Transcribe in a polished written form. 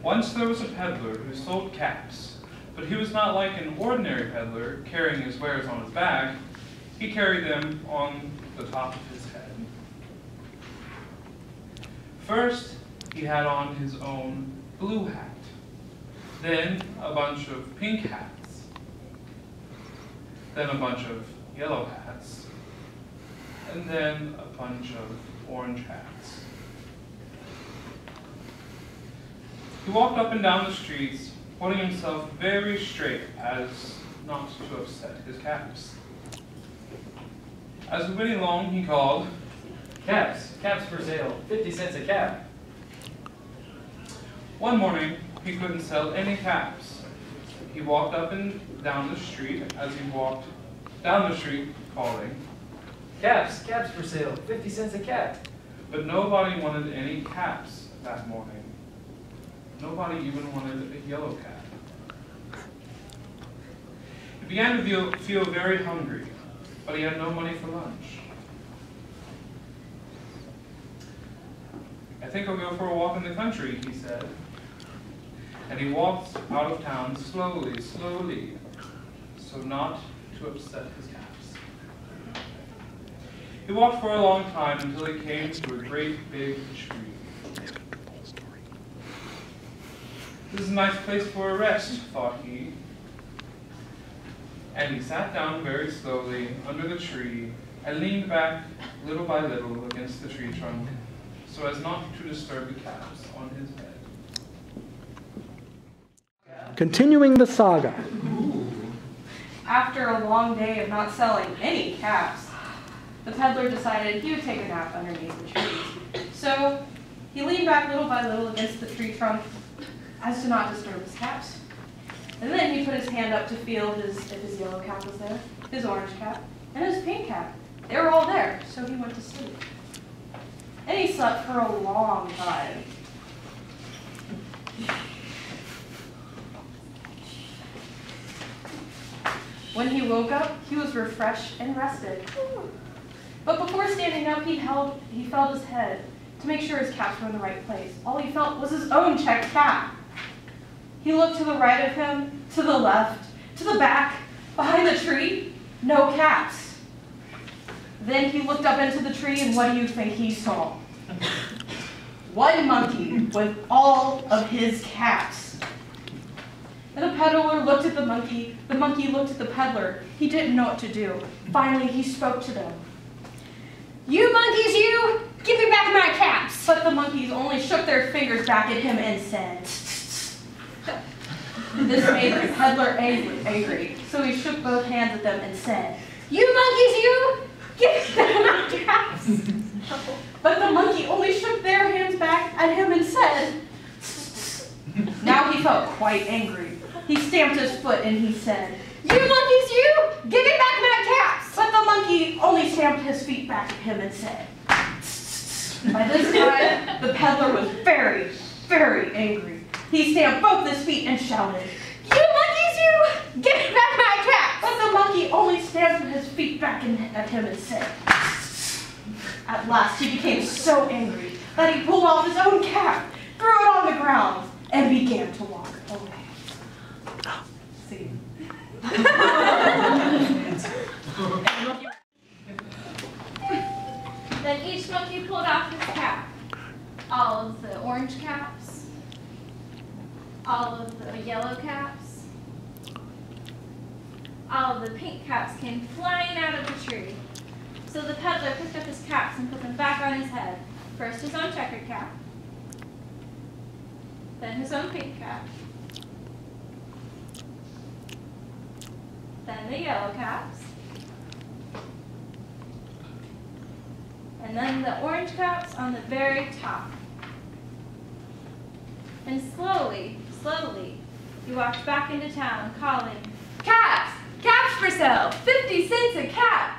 Once there was a peddler who sold caps, but he was not like an ordinary peddler carrying his wares on his back. He carried them on the top of his head. First, he had on his own blue hat, then a bunch of pink hats, then a bunch of yellow hats, and then a bunch of orange hats. He walked up and down the streets, holding himself very straight as not to upset his caps. As we went along, he called, "Caps, caps for sale, 50 cents a cap." One morning, he couldn't sell any caps. He walked up and down the street as he walked down the street calling, "Caps, caps for sale, 50 cents a cap." But nobody wanted any caps that morning. Nobody even wanted a yellow cap. He began to feel very hungry, but he had no money for lunch. "I think I'll go for a walk in the country," he said. And he walked out of town slowly, slowly, so not to upset his caps. He walked for a long time until he came to a great big tree. "This is a nice place for a rest," thought he. And he sat down very slowly under the tree and leaned back little by little against the tree trunk so as not to disturb the caps on his head. Continuing the saga. After a long day of not selling any caps, the peddler decided he would take a nap underneath the trees. So he leaned back little by little against the tree trunk as to not disturb his caps. And then he put his hand up to feel if his yellow cap was there, his orange cap, and his pink cap. They were all there, so he went to sleep. And he slept for a long time. When he woke up, he was refreshed and rested. But before standing up, he felt his head to make sure his caps were in the right place. All he felt was his own checked cap. He looked to the right of him, to the left, to the back, behind the tree, no caps. Then he looked up into the tree, and what do you think he saw? One monkey with all of his caps. And the peddler looked at the monkey looked at the peddler. He didn't know what to do. Finally, he spoke to them. "You monkeys, you! Give me back my caps!" But the monkeys only shook their fingers back at him and said, This made the peddler angry, so he shook both hands at them and said, "You monkeys, you! Give me back my caps!" But the monkey only shook their hands back at him and said, Now he felt quite angry. He stamped his foot and he said, "You monkeys, you! Give me back my caps!" But the monkey only stamped his feet back at him and said, By this time, the peddler was very, very angry. He stamped both his feet and shouted, "You monkeys, you! Give me back my caps!" But the monkey only stamped his feet back at him and said, At last, he became so angry that he pulled off his own cap, threw it on the ground, and began to walk away. See? Then each monkey pulled off his cap. All of the orange caps, all of the yellow caps, all of the pink caps came flying out of the tree. So the peddler picked up his caps and put them back on his head. First his own checkered cap, then his own pink cap, then the yellow caps, and then the orange caps on the very top. And slowly, slowly, he walked back into town calling, "Caps! Caps for sale! 50 cents a cap!"